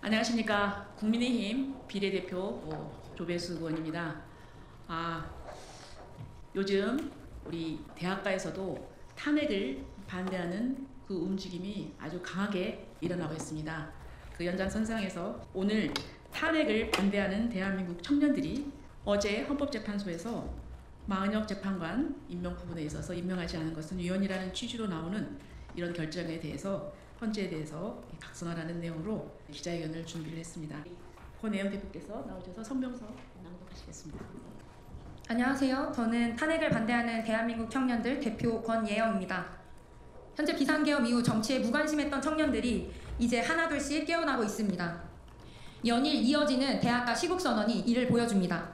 안녕하십니까. 국민의힘 비례대표 조배수 의원입니다. 요즘 우리 대학가에서도 탄핵을 반대하는 그 움직임이 아주 강하게 일어나고 있습니다. 그 연장선상에서 오늘 탄핵을 반대하는 대한민국 청년들이 어제 헌법재판소에서 마은혁 재판관 임명 부분에 있어서 임명하지 않은 것은 위헌이라는 취지로 나오는 이런 결정에 대해서 헌재에 대해서 각성하라는 내용으로 기자회견을 준비를 했습니다. 권혜영 대표께서 나오셔서 성명서 낭독하시겠습니다. 안녕하세요. 저는 탄핵을 반대하는 대한민국 청년들 대표 권예영입니다. 현재 비상계엄 이후 정치에 무관심했던 청년들이 이제 하나둘씩 깨어나고 있습니다. 연일 이어지는 대학가 시국선언이 이를 보여줍니다.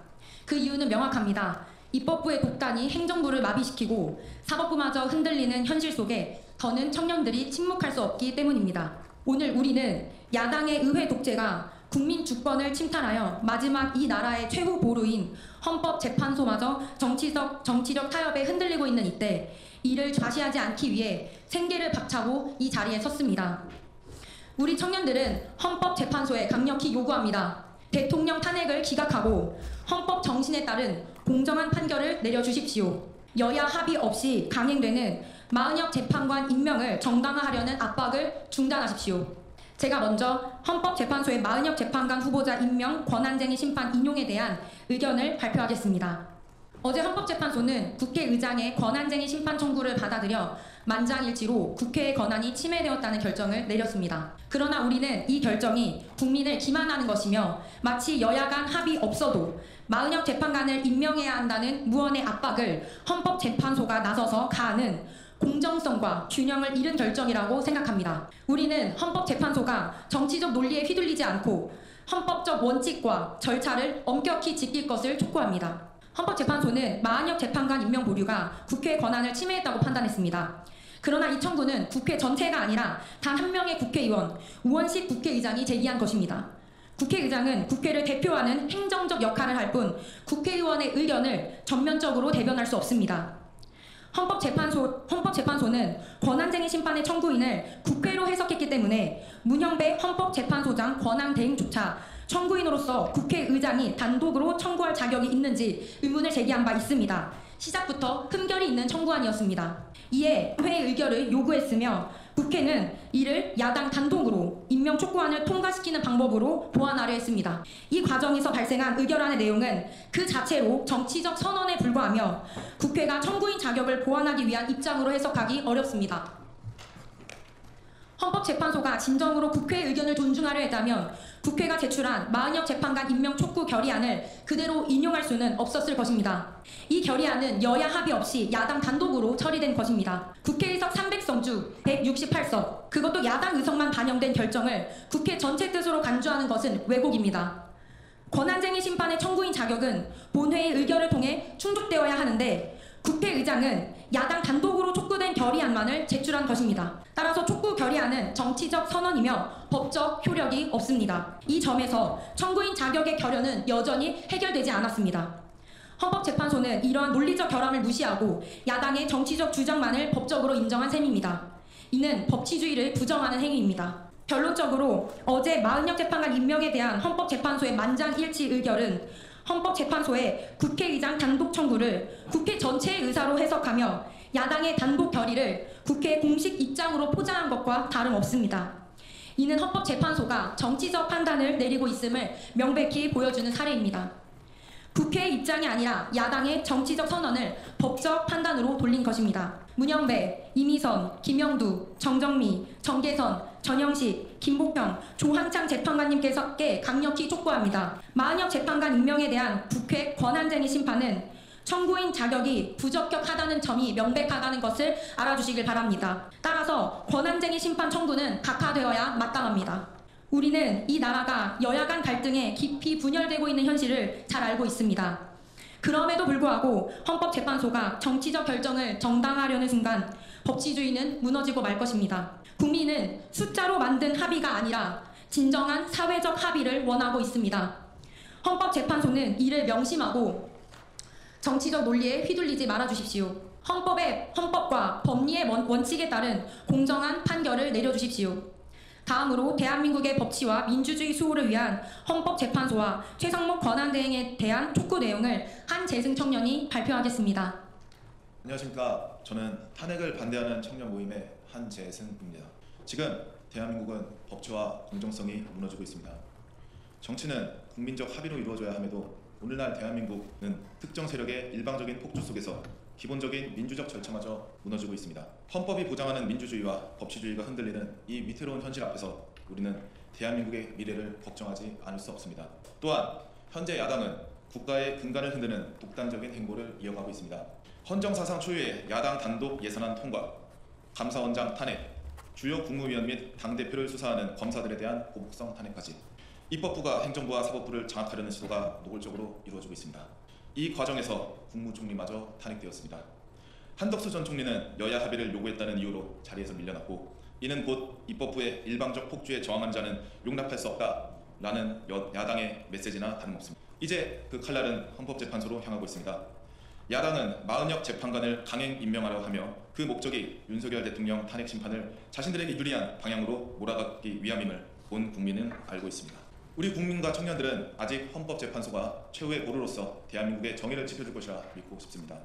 그 이유는 명확합니다. 입법부의 독단이 행정부를 마비시키고 사법부마저 흔들리는 현실 속에 더는 청년들이 침묵할 수 없기 때문입니다. 오늘 우리는 야당의 의회 독재가 국민 주권을 침탈하여 마지막 이 나라의 최후 보루인 헌법재판소마저 정치적 타협에 흔들리고 있는 이때 이를 좌시하지 않기 위해 생계를 박차고 이 자리에 섰습니다. 우리 청년들은 헌법재판소에 강력히 요구합니다. 대통령 탄핵을 기각하고 헌법 정신에 따른 공정한 판결을 내려주십시오. 여야 합의 없이 강행되는 마은혁 재판관 임명을 정당화하려는 압박을 중단하십시오. 제가 먼저 헌법재판소의 마은혁 재판관 후보자 임명 권한쟁의 심판 인용에 대한 의견을 발표하겠습니다. 어제 헌법재판소는 국회의장의 권한쟁의 심판 청구를 받아들여 만장일치로 국회의 권한이 침해되었다는 결정을 내렸습니다. 그러나 우리는 이 결정이 국민을 기만하는 것이며 마치 여야 간 합의 없어도 마은혁 재판관을 임명해야 한다는 무언의 압박을 헌법재판소가 나서서 가하는 공정성과 균형을 잃은 결정이라고 생각합니다. 우리는 헌법재판소가 정치적 논리에 휘둘리지 않고 헌법적 원칙과 절차를 엄격히 지킬 것을 촉구합니다. 헌법재판소는 마은혁 재판관 임명 보류가 국회의 권한을 침해했다고 판단했습니다. 그러나 이 청구는 국회 전체가 아니라 단 한 명의 국회의원, 우원식 국회의장이 제기한 것입니다. 국회의장은 국회를 대표하는 행정적 역할을 할 뿐 국회의원의 의견을 전면적으로 대변할 수 없습니다. 헌법재판소는 권한쟁의 심판의 청구인을 국회로 해석했기 때문에 문형배 헌법재판소장 권한 대행조차 청구인으로서 국회의장이 단독으로 청구할 자격이 있는지 의문을 제기한 바 있습니다. 시작부터 흠결이 있는 청구안이었습니다. 이에 회의 의결을 요구했으며 국회는 이를 야당 단독으로 임명 촉구안을 통과시키는 방법으로 보완하려 했습니다. 이 과정에서 발생한 의결안의 내용은 그 자체로 정치적 선언에 불과하며 국회가 청구인 자격을 보완하기 위한 입장으로 해석하기 어렵습니다. 헌법재판소가 진정으로 국회의 의견을 존중하려 했다면 국회가 제출한 마은혁 재판관 임명 촉구 결의안을 그대로 인용할 수는 없었을 것입니다. 이 결의안은 여야 합의 없이 야당 단독으로 처리된 것입니다. 국회의석 300석 중 168석, 그것도 야당 의석만 반영된 결정을 국회 전체 뜻으로 간주하는 것은 왜곡입니다. 권한쟁의 심판의 청구인 자격은 본회의 의결을 통해 충족되어야 하는데 국회의장은 야당 단독으로 촉구된 결의안만을 제출한 것입니다. 따라서 촉구 결의안은 정치적 선언이며 법적 효력이 없습니다. 이 점에서 청구인 자격의 결여는 여전히 해결되지 않았습니다. 헌법재판소는 이러한 논리적 결함을 무시하고 야당의 정치적 주장만을 법적으로 인정한 셈입니다. 이는 법치주의를 부정하는 행위입니다. 결론적으로 어제 마은혁 재판관 임명에 대한 헌법재판소의 만장일치 의결은 헌법재판소의 국회의장 단독 청구를 국회 전체의 의사로 해석하며 야당의 단독 결의를 국회 공식 입장으로 포장한 것과 다름없습니다. 이는 헌법재판소가 정치적 판단을 내리고 있음을 명백히 보여주는 사례입니다. 국회의 입장이 아니라 야당의 정치적 선언을 법적 판단으로 돌린 것입니다. 문형배, 이미선, 김영두, 정정미, 정계선, 전영식, 김복평, 조한창 재판관님께서께 강력히 촉구합니다. 마은혁 재판관 임명에 대한 국회 권한쟁의 심판은 청구인 자격이 부적격하다는 점이 명백하다는 것을 알아주시길 바랍니다. 따라서 권한쟁의 심판 청구는 각하되어야 마땅합니다. 우리는 이 나라가 여야 간 갈등에 깊이 분열되고 있는 현실을 잘 알고 있습니다. 그럼에도 불구하고 헌법재판소가 정치적 결정을 정당화하려는 순간 법치주의는 무너지고 말 것입니다. 국민은 숫자로 만든 합의가 아니라 진정한 사회적 합의를 원하고 있습니다. 헌법재판소는 이를 명심하고 정치적 논리에 휘둘리지 말아주십시오. 헌법과 법리의 원칙에 따른 공정한 판결을 내려주십시오. 다음으로 대한민국의 법치와 민주주의 수호를 위한 헌법재판소와 최상목 권한대행에 대한 촉구 내용을 한재승 청년이 발표하겠습니다. 안녕하십니까. 저는 탄핵을 반대하는 청년 모임의 한재승입니다. 지금 대한민국은 법치와 공정성이 무너지고 있습니다. 정치는 국민적 합의로 이루어져야 함에도 오늘날 대한민국은 특정 세력의 일방적인 폭주 속에서 기본적인 민주적 절차마저 무너지고 있습니다. 헌법이 보장하는 민주주의와 법치주의가 흔들리는 이 위태로운 현실 앞에서 우리는 대한민국의 미래를 걱정하지 않을 수 없습니다. 또한 현재 야당은 국가의 근간을 흔드는 독단적인 행보를 이어가고 있습니다. 헌정사상 초유의 야당 단독 예산안 통과, 감사원장 탄핵, 주요 국무위원 및 당대표를 수사하는 검사들에 대한 보복성 탄핵까지 입법부가 행정부와 사법부를 장악하려는 시도가 노골적으로 이루어지고 있습니다. 이 과정에서 국무총리마저 탄핵되었습니다. 한덕수 전 총리는 여야 합의를 요구했다는 이유로 자리에서 밀려났고, 이는 곧 입법부의 일방적 폭주에 저항하는 자는 용납할 수 없다라는 야당의 메시지나 다름없습니다. 이제 그 칼날은 헌법재판소로 향하고 있습니다. 야당은 마은혁 재판관을 강행 임명하려 하며 그 목적이 윤석열 대통령 탄핵 심판을 자신들에게 유리한 방향으로 몰아가기 위함임을 온 국민은 알고 있습니다. 우리 국민과 청년들은 아직 헌법재판소가 최후의 보루로서 대한민국의 정의를 지켜줄 것이라 믿고 싶습니다.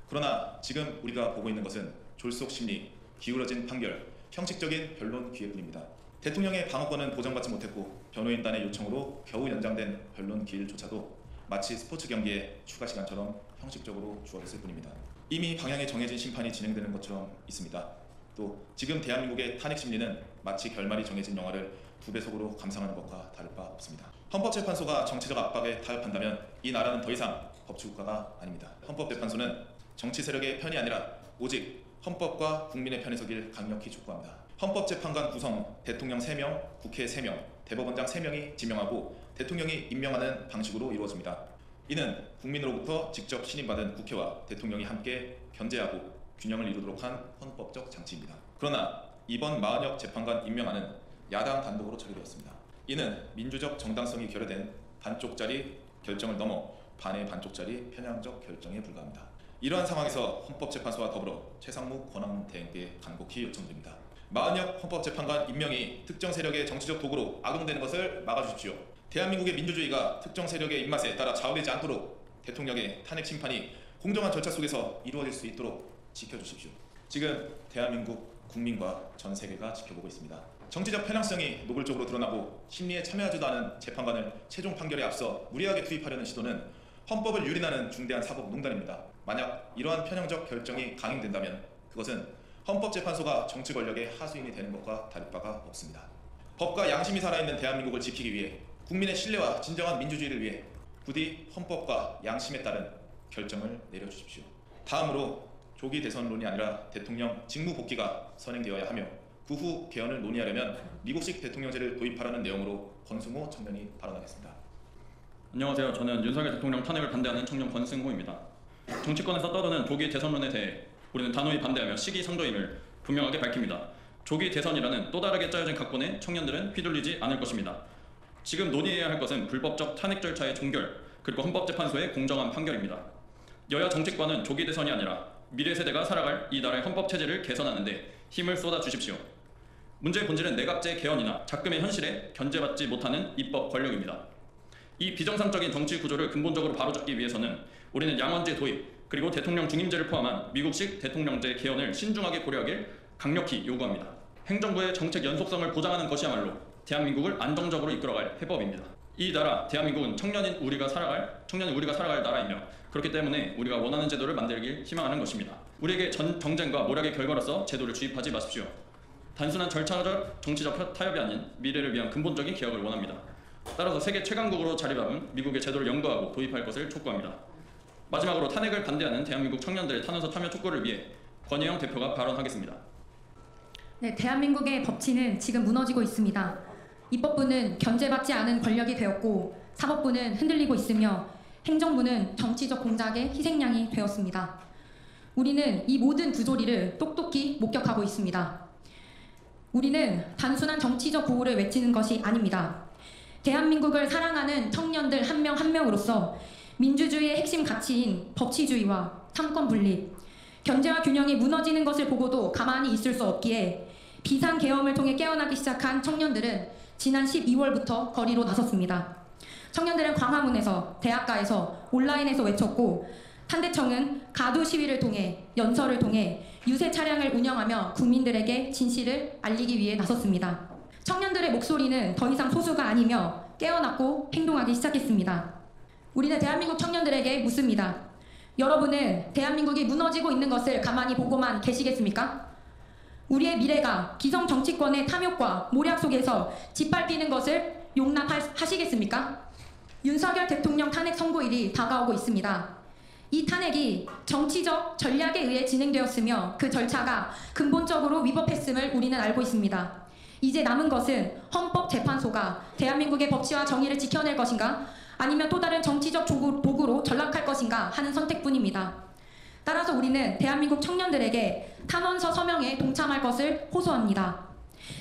그러나 지금 우리가 보고 있는 것은 졸속 심리, 기울어진 판결, 형식적인 변론 기회뿐입니다. 대통령의 방어권은 보장받지 못했고 변호인단의 요청으로 겨우 연장된 변론 기일조차도 마치 스포츠 경기의 추가 시간처럼 형식적으로 주어졌을 뿐입니다. 이미 방향이 정해진 심판이 진행되는 것처럼 있습니다. 또 지금 대한민국의 탄핵 심리는 마치 결말이 정해진 영화를 2배속으로 감상하는 것과 다를 바 없습니다. 헌법재판소가 정치적 압박에 타협한다면 이 나라는 더 이상 법치국가가 아닙니다. 헌법재판소는 정치 세력의 편이 아니라 오직 헌법과 국민의 편에 서길 강력히 촉구합니다. 헌법재판관 구성 대통령 3명, 국회 3명, 대법원장 3명이 지명하고 대통령이 임명하는 방식으로 이루어집니다. 이는 국민으로부터 직접 신임받은 국회와 대통령이 함께 견제하고 균형을 이루도록 한 헌법적 장치입니다. 그러나 이번 마은혁 재판관 임명안은 야당 단독으로 처리되었습니다. 이는 민주적 정당성이 결여된 반쪽짜리 결정을 넘어 반의 반쪽짜리 편향적 결정에 불과합니다. 이러한 상황에서 헌법재판소와 더불어 최상목 권한대행께 간곡히 요청드립니다. 마은혁 헌법재판관 임명이 특정 세력의 정치적 도구로 악용되는 것을 막아주십시오. 대한민국의 민주주의가 특정 세력의 입맛에 따라 좌우되지 않도록 대통령의 탄핵 심판이 공정한 절차 속에서 이루어질 수 있도록 지켜주십시오. 지금 대한민국 국민과 전 세계가 지켜보고 있습니다. 정치적 편향성이 노골적으로 드러나고 심리에 참여하지도 않은 재판관을 최종 판결에 앞서 무리하게 투입하려는 시도는 헌법을 유린하는 중대한 사법농단입니다. 만약 이러한 편향적 결정이 강행된다면 그것은 헌법재판소가 정치 권력의 하수인이 되는 것과 다를 바가 없습니다. 법과 양심이 살아있는 대한민국을 지키기 위해 국민의 신뢰와 진정한 민주주의를 위해 부디 헌법과 양심에 따른 결정을 내려주십시오. 다음으로 조기 대선론이 아니라 대통령 직무 복귀가 선행되어야 하며 그 후 개헌을 논의하려면 미국식 대통령제를 도입하라는 내용으로 권승호 청년이 발언하겠습니다. 안녕하세요. 저는 윤석열 대통령 탄핵을 반대하는 청년 권승호입니다. 정치권에서 떠도는 조기 대선론에 대해 우리는 단호히 반대하며 시기상조임을 분명하게 밝힙니다. 조기 대선이라는 또 다르게 짜여진 각본에 청년들은 휘둘리지 않을 것입니다. 지금 논의해야 할 것은 불법적 탄핵 절차의 종결, 그리고 헌법재판소의 공정한 판결입니다. 여야 정치권은 조기 대선이 아니라 미래 세대가 살아갈 이 나라의 헌법 체제를 개선하는 데 힘을 쏟아 주십시오. 문제의 본질은 내각제 개헌이나 작금의 현실에 견제받지 못하는 입법 권력입니다. 이 비정상적인 정치 구조를 근본적으로 바로잡기 위해서는 우리는 양원제 도입, 그리고 대통령 중임제를 포함한 미국식 대통령제 개헌을 신중하게 고려하길 강력히 요구합니다. 행정부의 정책 연속성을 보장하는 것이야말로 대한민국을 안정적으로 이끌어갈 해법입니다. 이 나라 대한민국은 청년인 우리가 살아갈 나라이며 그렇기 때문에 우리가 원하는 제도를 만들길 희망하는 것입니다. 우리에게 정쟁과 모략의 결과로서 제도를 주입하지 마십시오. 단순한 절차적 정치적 타협이 아닌 미래를 위한 근본적인 개혁을 원합니다. 따라서 세계 최강국으로 자리잡은 미국의 제도를 영도하고 도입할 것을 촉구합니다. 마지막으로 탄핵을 반대하는 대한민국 청년들의 탄원서 참여 촉구를 위해 권혜영 대표가 발언하겠습니다. 네, 대한민국의 법치는 지금 무너지고 있습니다. 입법부는 견제받지 않은 권력이 되었고 사법부는 흔들리고 있으며 행정부는 정치적 공작의 희생양이 되었습니다. 우리는 이 모든 부조리를 똑똑히 목격하고 있습니다. 우리는 단순한 정치적 구호를 외치는 것이 아닙니다. 대한민국을 사랑하는 청년들 한 명 한 명으로서 민주주의의 핵심 가치인 법치주의와 삼권 분립, 견제와 균형이 무너지는 것을 보고도 가만히 있을 수 없기에 비상계엄을 통해 깨어나기 시작한 청년들은 지난 12월부터 거리로 나섰습니다. 청년들은 광화문에서, 대학가에서, 온라인에서 외쳤고 탄대청은 가두 시위를 통해, 연설을 통해 유세 차량을 운영하며 국민들에게 진실을 알리기 위해 나섰습니다. 청년들의 목소리는 더 이상 소수가 아니며 깨어났고 행동하기 시작했습니다. 우리는 대한민국 청년들에게 묻습니다. 여러분은 대한민국이 무너지고 있는 것을 가만히 보고만 계시겠습니까? 우리의 미래가 기성 정치권의 탐욕과 모략 속에서 짓밟히는 것을 용납하시겠습니까? 윤석열 대통령 탄핵 선고일이 다가오고 있습니다. 이 탄핵이 정치적 전략에 의해 진행되었으며 그 절차가 근본적으로 위법했음을 우리는 알고 있습니다. 이제 남은 것은 헌법재판소가 대한민국의 법치와 정의를 지켜낼 것인가 아니면 또 다른 정치적 도구로 전락할 것인가 하는 선택뿐입니다. 따라서 우리는 대한민국 청년들에게 탄원서 서명에 동참할 것을 호소합니다.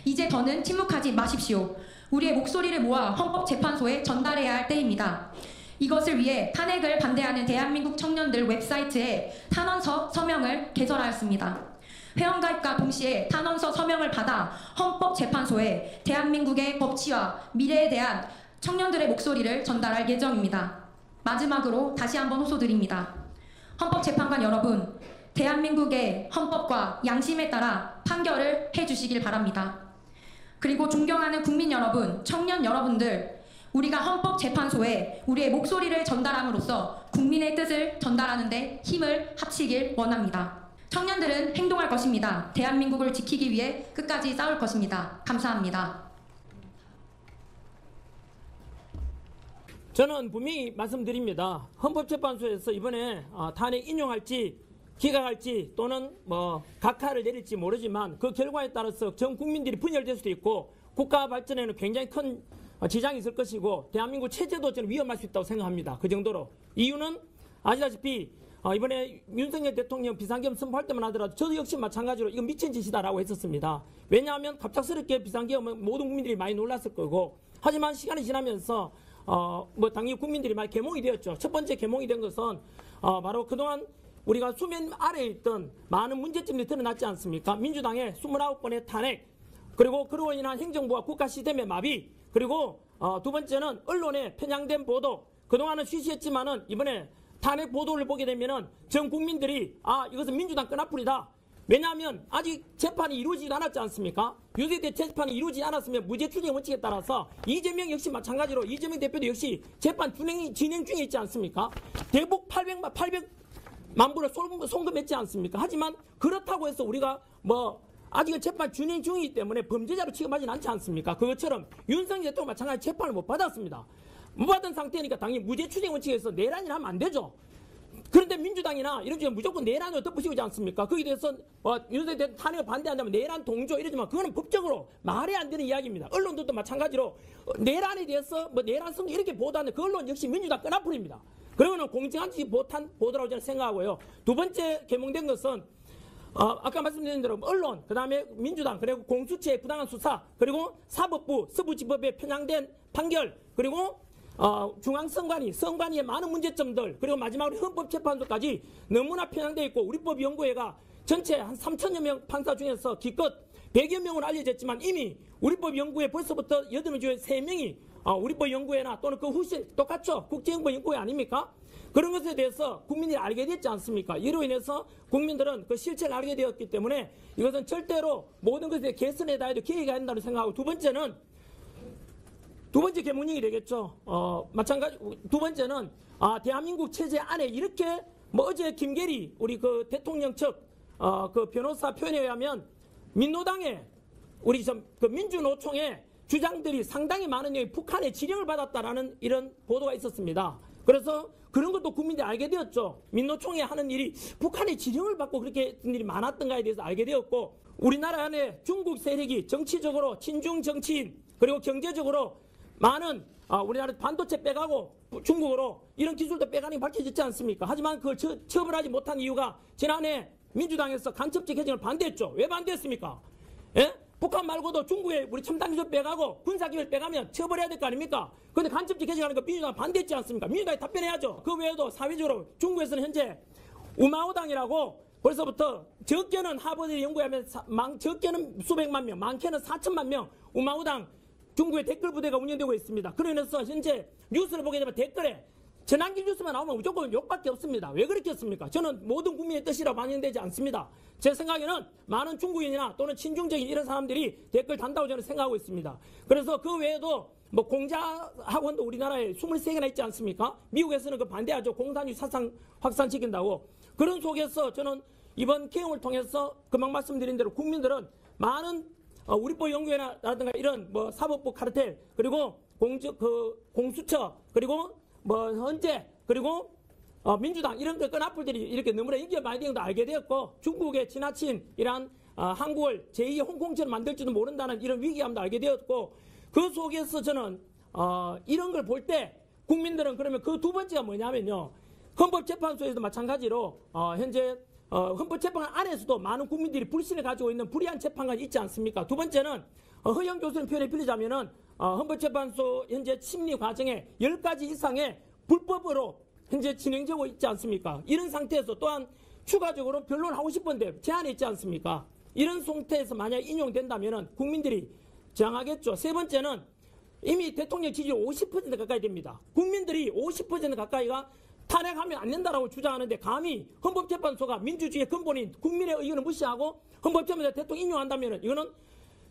이제 더는 침묵하지 마십시오. 우리의 목소리를 모아 헌법재판소에 전달해야 할 때입니다. 이것을 위해 탄핵을 반대하는 대한민국 청년들 웹사이트에 탄원서 서명을 개설하였습니다. 회원가입과 동시에 탄원서 서명을 받아 헌법재판소에 대한민국의 법치와 미래에 대한 청년들의 목소리를 전달할 예정입니다. 마지막으로 다시 한번 호소드립니다. 헌법재판관 여러분, 대한민국의 헌법과 양심에 따라 판결을 해주시길 바랍니다. 그리고 존경하는 국민 여러분, 청년 여러분들, 우리가 헌법재판소에 우리의 목소리를 전달함으로써 국민의 뜻을 전달하는 데 힘을 합치길 원합니다. 청년들은 행동할 것입니다. 대한민국을 지키기 위해 끝까지 싸울 것입니다. 감사합니다. 저는 분명히 말씀드립니다. 헌법재판소에서 이번에 탄핵 인용할지 기각할지 또는 각하를 내릴지 모르지만 그 결과에 따라서 전 국민들이 분열될 수도 있고 국가 발전에는 굉장히 큰 지장이 있을 것이고 대한민국 체제도 저는 위험할 수 있다고 생각합니다. 그 정도로. 이유는 아시다시피 이번에 윤석열 대통령 비상계엄 선포할 때만 하더라도 저도 역시 마찬가지로 이건 미친 짓이다라고 했었습니다. 왜냐하면 갑작스럽게 비상계엄은 모든 국민들이 많이 놀랐을 거고 하지만 시간이 지나면서 당연히 국민들이 많이 계몽이 되었죠. 첫 번째 계몽이 된 것은 바로 그동안 우리가 수면 아래에 있던 많은 문제점들이 드러났지 않습니까? 민주당의 29번의 탄핵, 그리고 그로 인한 행정부와 국가 시스템의 마비, 그리고 두 번째는 언론의 편향된 보도. 그동안은 쉬쉬했지만은 이번에 탄핵 보도를 보게 되면은 전 국민들이 이것은 민주당 끈앞풀이다. 왜냐하면 아직 재판이 이루어지지 않았지 않습니까? 유죄대 재판이 이루어지지 않았으면 무죄 추정 원칙에 따라서 이재명 역시 마찬가지로 이재명 대표도 역시 재판 진행 중에 있지 않습니까? 대북 800만 불을 송금했지 않습니까? 하지만 그렇다고 해서 우리가 아직은 재판 진행 중이기 때문에 범죄자로 취급하지는 않지 않습니까? 그것처럼 윤석열 대통령 마찬가지 재판을 못 받았습니다. 못 받은 상태니까 당연히 무죄 추정 원칙에서 내란이라 하면 안 되죠. 그런데 민주당이나 이런 쪽은 무조건 내란으로 덮으시지 않습니까? 거기에 대해서 윤석열 대통령 탄핵을 반대한다면 내란 동조 이러지만 그거는 법적으로 말이 안 되는 이야기입니다. 언론들도 마찬가지로 내란에 대해서 내란 선거 이렇게 보도하는 그 언론 역시 민주당 끈앞풀입니다. 그러면 공정한 보도라고 저는 생각하고요. 두 번째 개몽된 것은 아까 말씀드린 대로 언론, 그 다음에 민주당, 그리고 공수처의 부당한 수사, 그리고 사법부, 서부지법의 편향된 판결, 그리고 중앙선관위의 많은 문제점들, 그리고 마지막으로 헌법재판소까지 너무나 편향되어 있고 우리법연구회가 전체 한 3천여 명 판사 중에서 기껏 100여 명으로 알려졌지만 이미 우리법연구회 벌써부터 8명 중에 3명이 우리법연구회나 또는 그 후신 똑같죠. 국제연구연구회 아닙니까? 그런 것에 대해서 국민들이 알게 됐지 않습니까? 이로 인해서 국민들은 그 실체를 알게 되었기 때문에 이것은 절대로 모든 것에 개선에다 해도 기회가 된다고 생각하고 두 번째 개문이 되겠죠. 마찬가지 두 번째는 대한민국 체제 안에 이렇게 어제 김계리 우리 그 대통령 측 그 변호사 표현에 의하면 민노당의 우리 그 민주노총의 주장들이 상당히 많은 내용이 북한의 지령을 받았다라는 이런 보도가 있었습니다. 그래서 그런 것도 국민들이 알게 되었죠. 민노총이 하는 일이 북한의 지령을 받고 그렇게 했던 일이 많았던가에 대해서 알게 되었고 우리나라 안에 중국 세력이 정치적으로 친중 정치인 그리고 경제적으로 많은 우리나라 반도체 빼가고 중국으로 이런 기술도 빼가는 게 밝혀졌지 않습니까? 하지만 그걸 처벌하지 못한 이유가 지난해 민주당에서 간첩적 해정을 반대했죠. 왜 반대했습니까? 예? 북한 말고도 중국에 우리 첨단 기술 빼가고 군사기술 빼가면 처벌해야 될 거 아닙니까? 그런데 간첩적 해정하는 거 민주당 반대했지 않습니까? 민주당이 답변해야죠. 그 외에도 사회적으로 중국에서는 현재 우마오당이라고 벌써부터 적게는 하버드 연구하면 적게는 수백만 명, 많게는 4천만 명 우마우당 중국의 댓글 부대가 운영되고 있습니다. 그러면서 현재 뉴스를 보게 되면 댓글에 전환기 뉴스만 나오면 무조건 욕밖에 없습니다. 왜 그렇겠습니까? 저는 모든 국민의 뜻이라 반영되지 않습니다. 제 생각에는 많은 중국인이나 또는 친중적인 이런 사람들이 댓글 단다고 저는 생각하고 있습니다. 그래서 그 외에도 뭐 공자 학원도 우리나라에 23개나 있지 않습니까? 미국에서는 그 반대하죠. 공산주의 사상 확산시킨다고. 그런 속에서 저는 이번 개헌을 통해서 금방 말씀드린 대로 국민들은 많은 우리법 연구회라든가 이런 뭐 사법부 카르텔 그리고 공수처 그리고 뭐 헌재 그리고 민주당 이런 그 끈앞들이 이렇게 너무나 인기가 많이 되는 걸 알게 되었고 중국의 지나친 이러한 한국을 제2의 홍콩처럼 만들지도 모른다는 이런 위기감도 알게 되었고 그 속에서 저는 이런 걸 볼 때 국민들은 그러면 그 두 번째가 뭐냐면요. 헌법재판소에서도 마찬가지로 현재 헌법재판관 안에서도 많은 국민들이 불신을 가지고 있는 불의한 재판관이 있지 않습니까? 두 번째는 허영 교수님 표현을 빌리자면은 헌법재판소 현재 심리 과정에 10가지 이상의 불법으로 현재 진행되고 있지 않습니까? 이런 상태에서 또한 추가적으로 변론하고 싶은데 제한이 있지 않습니까? 이런 상태에서 만약 인용된다면은 국민들이 저항하겠죠. 세 번째는 이미 대통령 지지율 50% 가까이 됩니다. 국민들이 50% 가까이가 탄핵하면 안 된다라고 주장하는데 감히 헌법재판소가 민주주의의 근본인 국민의 의견을 무시하고 헌법재판소 대통령 인용한다면 이거는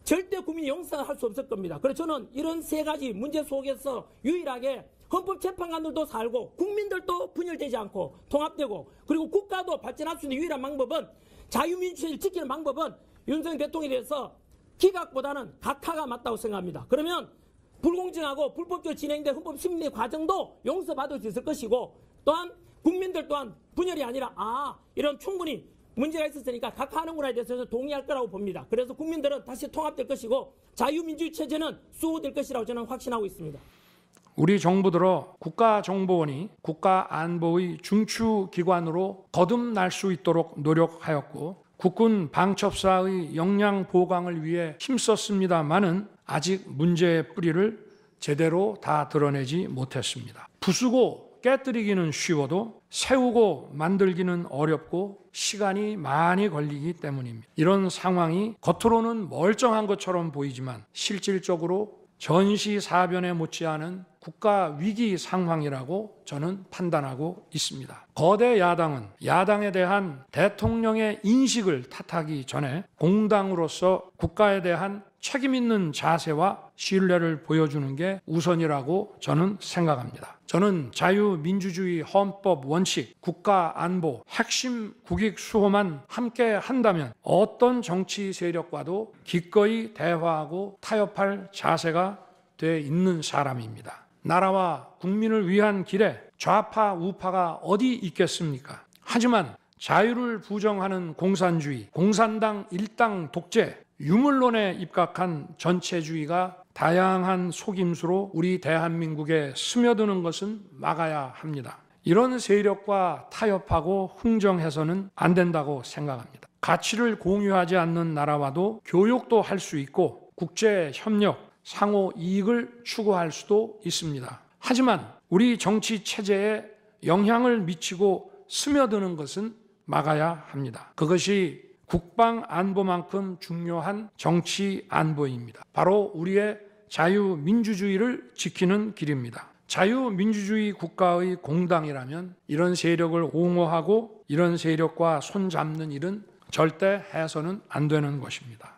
절대 국민이 용서할 수 없을 겁니다. 그래서 저는 이런 세 가지 문제 속에서 유일하게 헌법재판관들도 살고 국민들도 분열되지 않고 통합되고 그리고 국가도 발전할 수 있는 유일한 방법은 자유민주주의를 지키는 방법은 윤석열 대통령에 대해서 기각보다는 각하가 맞다고 생각합니다. 그러면 불공정하고 불법적으로 진행된 헌법심리 과정도 용서받을 수 있을 것이고 또한 국민들 또한 분열이 아니라 이런 충분히 문제가 있었으니까 각하하는구나에 대해서 동의할 거라고 봅니다. 그래서 국민들은 다시 통합될 것이고 자유민주주의 체제는 수호될 것이라고 저는 확신하고 있습니다. 우리 정부 들어 국가정보원이 국가안보의 중추기관으로 거듭날 수 있도록 노력하였고 국군 방첩사의 역량 보강을 위해 힘썼습니다마는 아직 문제의 뿌리를 제대로 다 드러내지 못했습니다. 부수고 깨뜨리기는 쉬워도 세우고 만들기는 어렵고 시간이 많이 걸리기 때문입니다. 이런 상황이 겉으로는 멀쩡한 것처럼 보이지만 실질적으로 전시사변에 못지않은 국가 위기 상황이라고 저는 판단하고 있습니다. 거대 야당은 야당에 대한 대통령의 인식을 탓하기 전에 공당으로서 국가에 대한 책임 있는 자세와 신뢰를 보여주는 게 우선이라고 저는 생각합니다. 저는 자유민주주의 헌법 원칙, 국가 안보, 핵심 국익 수호만 함께 한다면 어떤 정치 세력과도 기꺼이 대화하고 타협할 자세가 돼 있는 사람입니다. 나라와 국민을 위한 길에 좌파, 우파가 어디 있겠습니까? 하지만 자유를 부정하는 공산주의, 공산당 일당 독재, 유물론에 입각한 전체주의가 다양한 속임수로 우리 대한민국에 스며드는 것은 막아야 합니다. 이런 세력과 타협하고 흥정해서는 안 된다고 생각합니다. 가치를 공유하지 않는 나라와도 교역도 할 수 있고 국제협력, 상호 이익을 추구할 수도 있습니다. 하지만 우리 정치 체제에 영향을 미치고 스며드는 것은 막아야 합니다. 그것이 국방 안보만큼 중요한 정치 안보입니다. 바로 우리의 자유민주주의를 지키는 길입니다. 자유민주주의 국가의 공당이라면 이런 세력을 옹호하고 이런 세력과 손잡는 일은 절대 해서는 안 되는 것입니다.